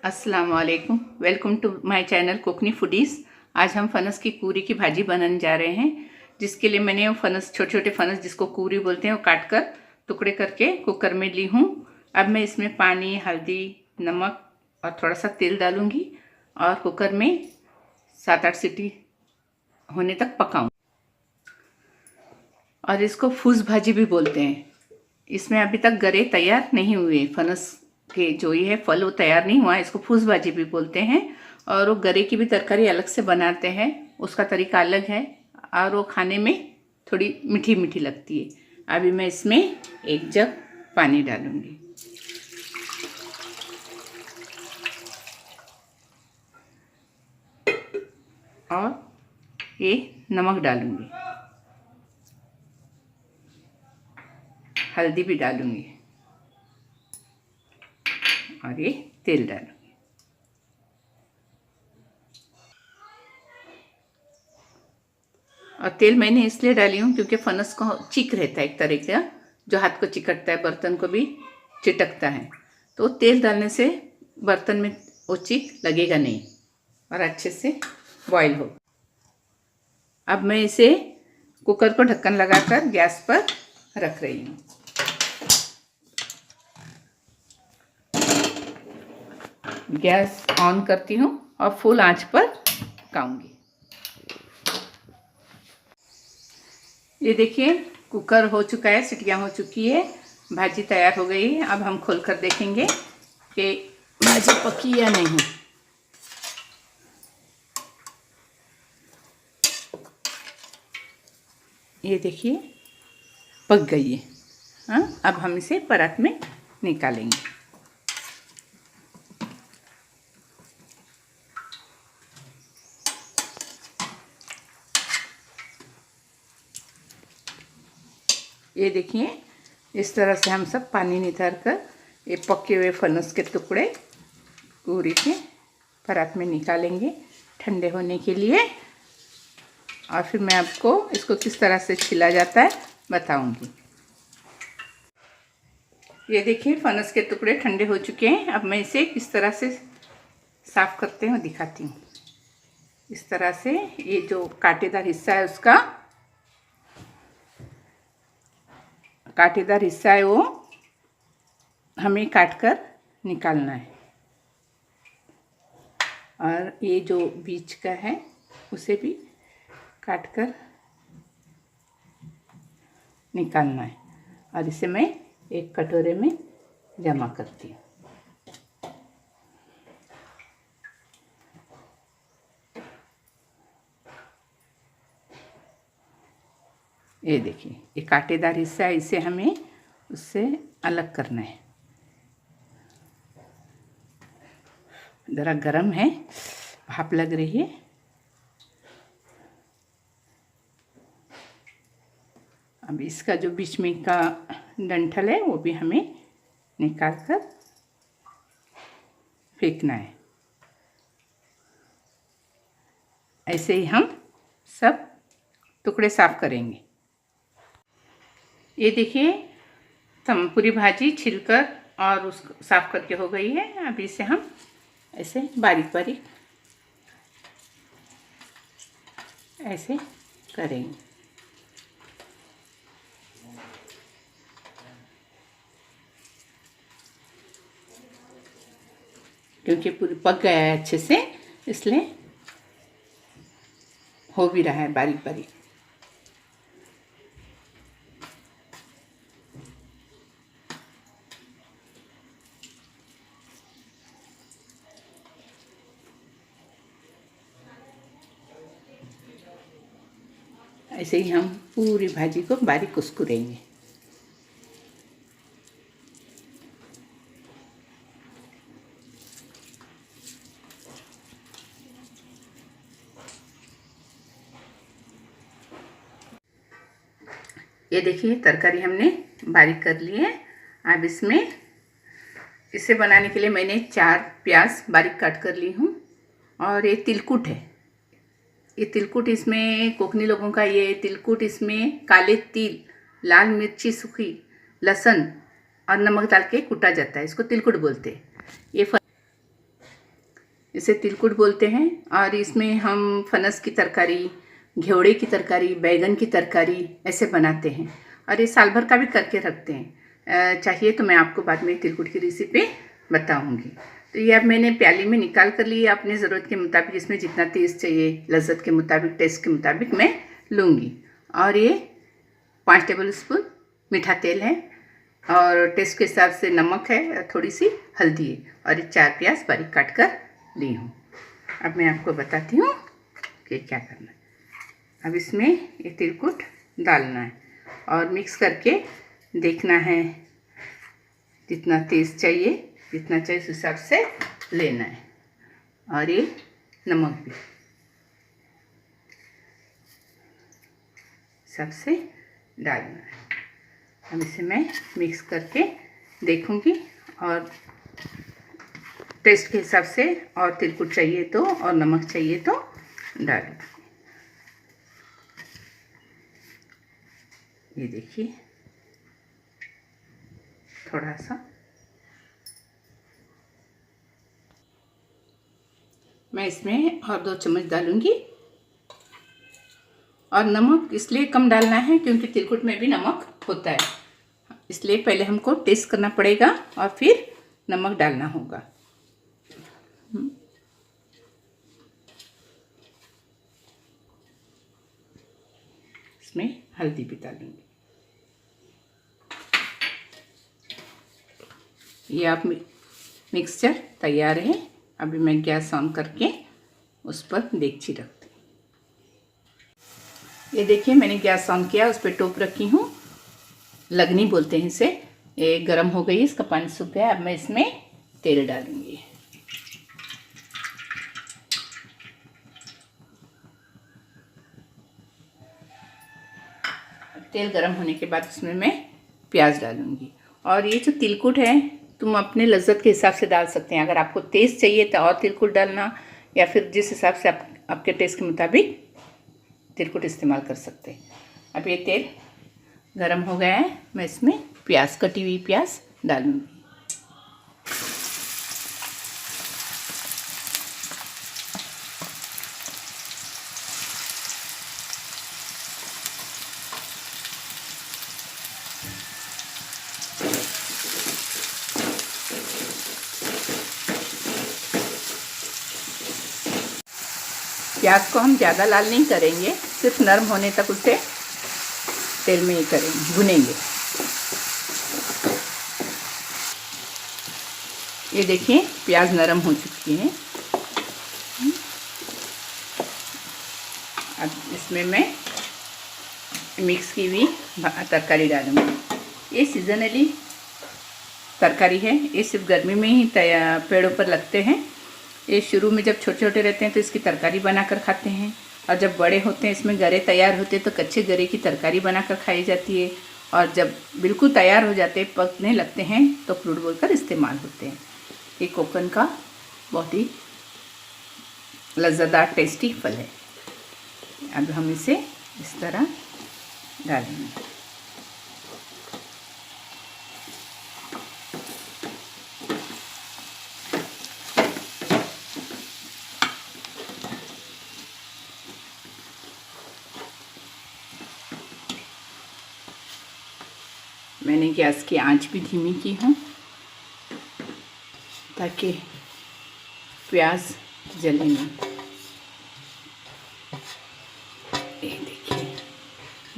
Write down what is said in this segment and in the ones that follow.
अस्सलाम वालेकुम। Welcome to my channel Kokni foodies. आज हम फनस की कूरी की भाजी बनाने जा रहे हैं, जिसके लिए मैंने वो फनस, छोटे छोटे फनस जिसको कूरी बोलते हैं, वो काट कर टुकड़े करके कुकर में ली हूँ। अब मैं इसमें पानी, हल्दी, नमक और थोड़ा सा तेल डालूँगी और कुकर में 7-8 सीटी होने तक पकाऊँ। और इसको फूस भाजी भी बोलते हैं। इसमें अभी तक गरे तैयार नहीं हुए, फनस के जो ये है फल वो तैयार नहीं हुआ, इसको फूस भाजी भी बोलते हैं। और वो गरे की भी तरकारी अलग से बनाते हैं, उसका तरीका अलग है और वो खाने में थोड़ी मीठी मीठी लगती है। अभी मैं इसमें 1 जग पानी डालूंगी और ये नमक डालूंगी, हल्दी भी डालूंगी और ये तेल डालूंगी। और तेल मैंने इसलिए डाली हूँ क्योंकि फनस को चिक रहता है, एक तरह का जो हाथ को चिकटता है, बर्तन को भी चिटकता है। तो तेल डालने से बर्तन में वो चिक लगेगा नहीं और अच्छे से बॉईल हो। अब मैं इसे कुकर को ढक्कन लगाकर गैस पर रख रही हूँ। गैस ऑन करती हूँ और फुल आंच पर पकाऊंगी। ये देखिए कुकर हो चुका है, सीटियाँ हो चुकी है, भाजी तैयार हो गई है। अब हम खोलकर देखेंगे कि भाजी पकी या नहीं। ये देखिए पक गई है। हाँ, अब हम इसे परात में निकालेंगे। ये देखिए इस तरह से हम सब पानी नितार कर ये पके हुए फनस के टुकड़े पूरी के परात में निकालेंगे ठंडे होने के लिए। और फिर मैं आपको इसको किस तरह से छिला जाता है बताऊंगी। ये देखिए फनस के टुकड़े ठंडे हो चुके हैं। अब मैं इसे किस तरह से साफ़ करते हैं दिखाती हूँ। इस तरह से ये जो कांटेदार हिस्सा है, उसका कांटेदार हिस्सा है वो हमें काट कर निकालना है। और ये जो बीच का है उसे भी काट कर निकालना है। और इसे मैं एक कटोरे में जमा करती हूँ। ये देखिए ये कांटेदार हिस्सा है, इसे हमें उससे अलग करना है। ज़रा गरम है, भाप लग रही है। अब इसका जो बीच में का डंठल है वो भी हमें निकाल कर फेंकना है। ऐसे ही हम सब टुकड़े साफ करेंगे। ये देखिए पूरी भाजी छिलकर और उसको साफ करके हो गई है। अब इसे हम ऐसे बारीक बारीक ऐसे करेंगे। क्योंकि पूरी पक गया है अच्छे से, इसलिए हो भी रहा है बारीक बारीक। ऐसे ही हम पूरी भाजी को बारीक कुस्कुरेंगे। ये देखिए तरकारी हमने बारीक कर ली है। अब इसमें इसे बनाने के लिए मैंने 4 प्याज बारीक काट कर ली हूँ। और ये तिलकुट है, ये तिलकुट इसमें कोकनी लोगों का ये तिलकुट, इसमें काले तिल, लाल मिर्ची सूखी, लहसुन और नमक डाल के कूटा जाता है, इसको तिलकुट बोलते हैं। इसे तिलकुट बोलते हैं। और इसमें हम फनस की तरकारी, घेवड़े की तरकारी, बैगन की तरकारी ऐसे बनाते हैं और ये साल भर का भी करके रखते हैं। चाहिए तो मैं आपको बाद में तिलकुट की रेसिपी बताऊंगी। तो ये अब मैंने प्याली में निकाल कर लिए। अपनी ज़रूरत के मुताबिक इसमें जितना तेज़ चाहिए, लज्जत के मुताबिक, टेस्ट के मुताबिक मैं लूँगी। और ये 5 टेबल स्पून मीठा तेल है और टेस्ट के हिसाब से नमक है, थोड़ी सी हल्दी है और ये 4 प्याज बारीक काट कर ली हूँ। अब मैं आपको बताती हूँ कि क्या करना है। अब इसमें ये तिलकुट डालना है और मिक्स करके देखना है। जितना तेज़ चाहिए, जितना चाहिए उस हिसाब से लेना है। और ये नमक भी सबसे डालना है। अब इसे मैं मिक्स करके देखूंगी और टेस्ट के हिसाब से और तिलकुट चाहिए तो और नमक चाहिए तो डालूंगी। ये देखिए थोड़ा सा मैं इसमें और 2 चम्मच डालूंगी। और नमक इसलिए कम डालना है क्योंकि तिलकुट में भी नमक होता है, इसलिए पहले हमको टेस्ट करना पड़ेगा और फिर नमक डालना होगा। इसमें हल्दी भी डालूंगी। ये आप मिक्सचर तैयार है। अभी मैं गैस ऑन करके उस पर देगची रखती हूँ। ये देखिए मैंने गैस ऑन किया, उस पर टोप रखी हूँ, लगनी बोलते हैं इसे। ये गर्म हो गई, इसका पानी सूख गया। अब मैं इसमें तेल डालूंगी। तेल गर्म होने के बाद उसमें मैं प्याज डालूंगी। और ये जो तिलकुट है तुम अपने लज्जत के हिसाब से डाल सकते हैं। अगर आपको तेज़ चाहिए तो और तिलकुट डालना, या फिर जिस हिसाब से आपके टेस्ट के मुताबिक तिलकुट इस्तेमाल कर सकते हैं। अब ये तेल गरम हो गया है, मैं इसमें प्याज, कटी हुई प्याज डालूंगी। प्याज को हम ज़्यादा लाल नहीं करेंगे, सिर्फ नरम होने तक उसे तेल में ही करेंगे, भुनेंगे। ये देखिए प्याज नरम हो चुकी है। अब इसमें मैं मिक्स की हुई तरकारी डालूंगी। ये सीजनली तरकारी है, ये सिर्फ गर्मी में ही पेड़ों पर लगते हैं। ये शुरू में जब छोटे छोटे रहते हैं तो इसकी तरकारी बनाकर खाते हैं, और जब बड़े होते हैं इसमें गरे तैयार होते हैं तो कच्चे गरे की तरकारी बनाकर खाई जाती है। और जब बिल्कुल तैयार हो जाते, पकने लगते हैं तो फ्रूट बोलकर इस्तेमाल होते हैं। ये कोकन का बहुत ही लज्जतदार टेस्टी फल है। अब हम इसे इस तरह डालेंगे। मैंने गैस की आंच भी धीमी की हूँ ताकि प्याज जले नहीं। ये देखिए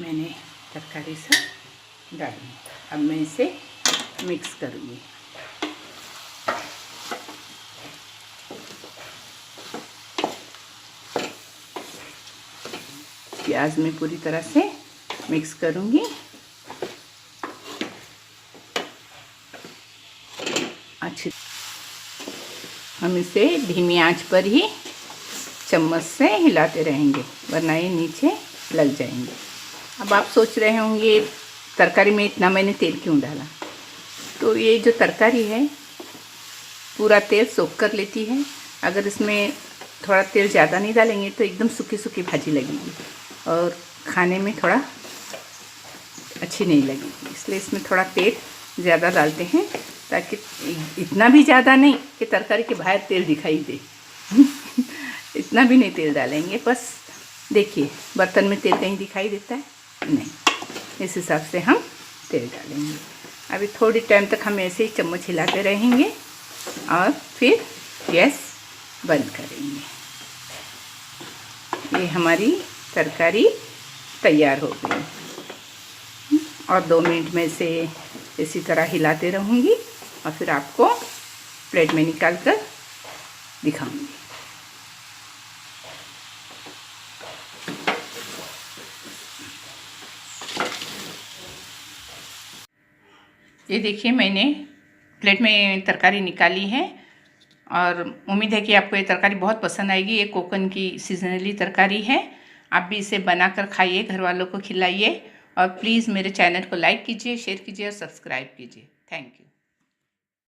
मैंने तरकारी सब डाली। अब मैं इसे मिक्स करूँगी। प्याज में पूरी तरह से मिक्स करूँगी। अच्छी हम इसे धीमी आंच पर ही चम्मच से हिलाते रहेंगे, वरना ये नीचे लग जाएंगे। अब आप सोच रहे होंगे तरकारी में इतना मैंने तेल क्यों डाला। तो ये जो तरकारी है पूरा तेल सोख कर लेती है। अगर इसमें थोड़ा तेल ज़्यादा नहीं डालेंगे तो एकदम सूखी सूखी भाजी लगेगी और खाने में थोड़ा अच्छी नहीं लगेगी। इसलिए इसमें थोड़ा तेल ज़्यादा डालते हैं, ताकि इतना भी ज़्यादा नहीं कि तरकारी के बाहर तेल दिखाई दे। इतना भी नहीं तेल डालेंगे, बस देखिए बर्तन में तेल कहीं दिखाई देता है नहीं, इस हिसाब से हम तेल डालेंगे। अभी थोड़ी टाइम तक हम ऐसे ही चम्मच हिलाते रहेंगे और फिर गैस बंद करेंगे। ये हमारी तरकारी तैयार हो गई और 2 मिनट में से इसी तरह हिलाते रहूँगी और फिर आपको प्लेट में निकाल कर दिखाऊंगी। ये देखिए मैंने प्लेट में तरकारी निकाली है और उम्मीद है कि आपको ये तरकारी बहुत पसंद आएगी। ये कोकन की सीजनली तरकारी है। आप भी इसे बनाकर खाइए, घर वालों को खिलाइए और प्लीज़ मेरे चैनल को लाइक कीजिए, शेयर कीजिए और सब्सक्राइब कीजिए। Thank you.